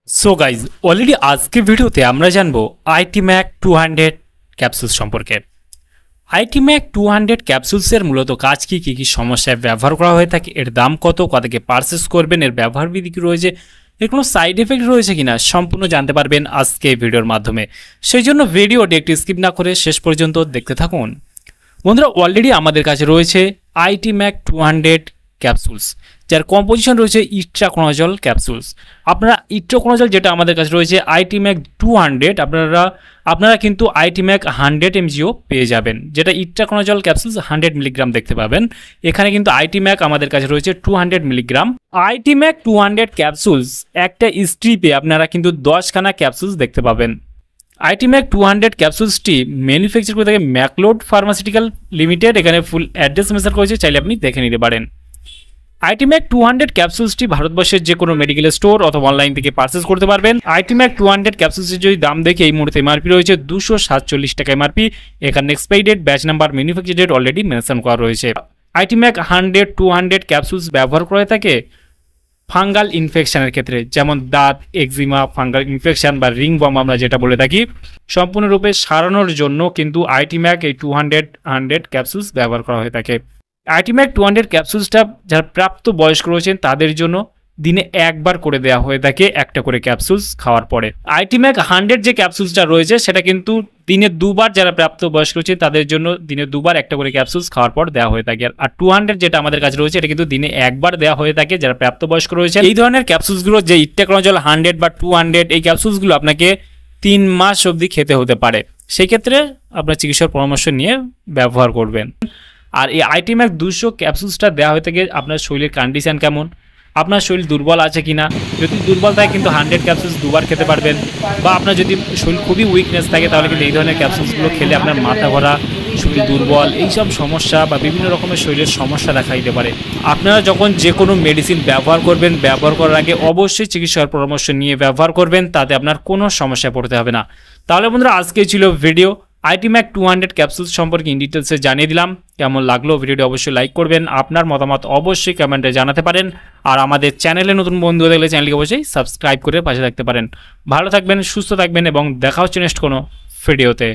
So guys already আজকে ভিডিওতে আমরা জানবো আইটি ম্যাক 200 ক্যাপসুলস সম্পর্কে। আইটি ম্যাক 200 ক্যাপসুলসের মূলত কাজ কি কি সমস্যায় ব্যবহার করা হয়ে থাকে, এর দাম কত, কতকে পারচেস করবেন, এর ব্যবহার বিধি কী রয়েছে, এর কোনো সাইড এফেক্ট রয়েছে কিনা সম্পূর্ণ জানতে পারবেন আজকে এই ভিডিওর মাধ্যমে। সেই জন্য ভিডিওটি একটু স্কিপ না করে শেষ পর্যন্ত দেখতে থাকুন। বন্ধুরা, অলরেডি আমাদের কাছে রয়েছে আইটি ম্যাক 200 ক্যাপসুলস, যার কম্পোজিশন রয়েছে ইট্রাকোনাজল ক্যাপসুলস। আপনারা ইট্রাকোনাজল যেটা আমাদের কাছে রয়েছে আইটি ম্যাক 200, আপনারা কিন্তু আইটি ম্যাক 100 mgও পেয়ে যাবেন, যেটা ইট্রাকোনাজল ক্যাপসুলস 100 মিলিগ্রাম দেখতে পাবেন। এখানে কিন্তু আইটি ম্যাক আমাদের কাছে রয়েছে 200 মিলিগ্রাম। আইটি ম্যাক 200 ক্যাপসুলস একটা স্ট্রিপে আপনারা কিন্তু 10খানা ক্যাপসুলস দেখতে পাবেন। আইটি ম্যাক 200 ক্যাপসুলসটি ম্যানুফ্যাকচার করে থাকে ম্যাকলোড ফার্মাসিউটিক্যাল লিমিটেড। এখানে ফুল অ্যাড্রেস মেনশন করেছে, চাইলে আপনি দেখে নিতে পারেন। আইটি ম্যাক 200 ক্যাপসুলসটি ভারতবর্ষের যে কোনো মেডিকেল স্টোর অথবা অনলাইন থেকে পারচেস করতে পারবেন। আইটি ম্যাক 200 ক্যাপসুলসের যদি দাম দেখে এই মুহূর্তে এমআরপি রয়েছে 247 টাকা এমআরপি। এখানে expiry date, batch number, manufacture date already mention করা রয়েছে। আইটি ম্যাক 100 ক্যাপসুলস ব্যবহার করে থাকে ফাঙ্গাল ইনফেকশনের ক্ষেত্রে, যেমন দাঁত, এক্সিমা, ফাঙ্গাল ইনফেকশন বা রিং বম আমরা যেটা বলে থাকি, সম্পূর্ণরূপে সারানোর জন্য কিন্তু আইটি ম্যাক এই 200 ক্যাপসুলস ব্যবহার করা হয়ে থাকে। আইটি ম্যাক 200 ক্যাপসুলসটা যারা প্রাপ্ত বয়স্ক রয়েছেন তাদের জন্য দিনে একবার করে দেওয়া হয়ে থাকে একটা করে ক্যাপসুলস খাওয়ার পরে। আইটি ম্যাক 100 যে ক্যাপসুলসটা রয়েছে সেটা কিন্তু দিনে দুবার, যারা প্রাপ্ত বয়স্ক রয়েছে তাদের জন্য দিনে দুবার একটা করে ক্যাপসুলস খাওয়ার পর দেওয়া হয়ে থাকে। আর 200 যেটা আমাদের কাছে রয়েছে এটা কিন্তু দিনে একবার দেওয়া হয়ে থাকে যারা প্রাপ্ত বয়স্ক রয়েছে। এই ধরনের ক্যাপসুলসগুলো যে ইট্রাকোনাজল 100 বা 200, এই ক্যাপসুলসগুলো আপনাকে 3 মাস অবধি খেতে হতে পারে। সেই ক্ষেত্রে আপনার চিকিৎসার পরামর্শ নিয়ে ব্যবহার করবেন। আর এই আইটি ম্যাক 200 ক্যাপসুলসটা দেওয়া হয়ে থাকে আপনার শরীরের কন্ডিশন কেমন, আপনার শরীর দুর্বল আছে কিনা। যদি দুর্বল থাকে কিন্তু 100 ক্যাপসুলস দুবার খেতে পারবেন, বা আপনার যদি শরীর খুবই উইকনেস থাকে তাহলে কিন্তু এই ধরনের ক্যাপসুলসগুলো খেলে আপনার মাথা ঘোরা, শরীর দুর্বল, এইসব সমস্যা বা বিভিন্ন রকমের শরীরের সমস্যা দেখা দিতে পারে। আপনারা যখন যে কোনো মেডিসিন ব্যবহার করবেন, ব্যবহার করার আগে অবশ্যই চিকিৎসার পরামর্শ নিয়ে ব্যবহার করবেন, তাতে আপনার কোনো সমস্যায় পড়তে হবে না। তাহলে বন্ধুরা, আজকে ছিল ভিডিও আইটি ম্যাক 200 ক্যাপসুলস সম্পর্কে ইন ডিটেলসে জানিয়ে দিলাম। কেমন লাগলো ভিডিওটি অবশ্যই লাইক করবেন, আপনার মতামত অবশ্যই কমেন্টে জানাতে পারেন। আর আমাদের চ্যানেলে নতুন বন্ধু দেখলে চ্যানেলকে অবশ্যই সাবস্ক্রাইব করে পাশে থাকতে পারেন। ভালো থাকবেন, সুস্থ থাকবেন এবং দেখা হচ্ছে নেক্সট কোনো ভিডিওতে।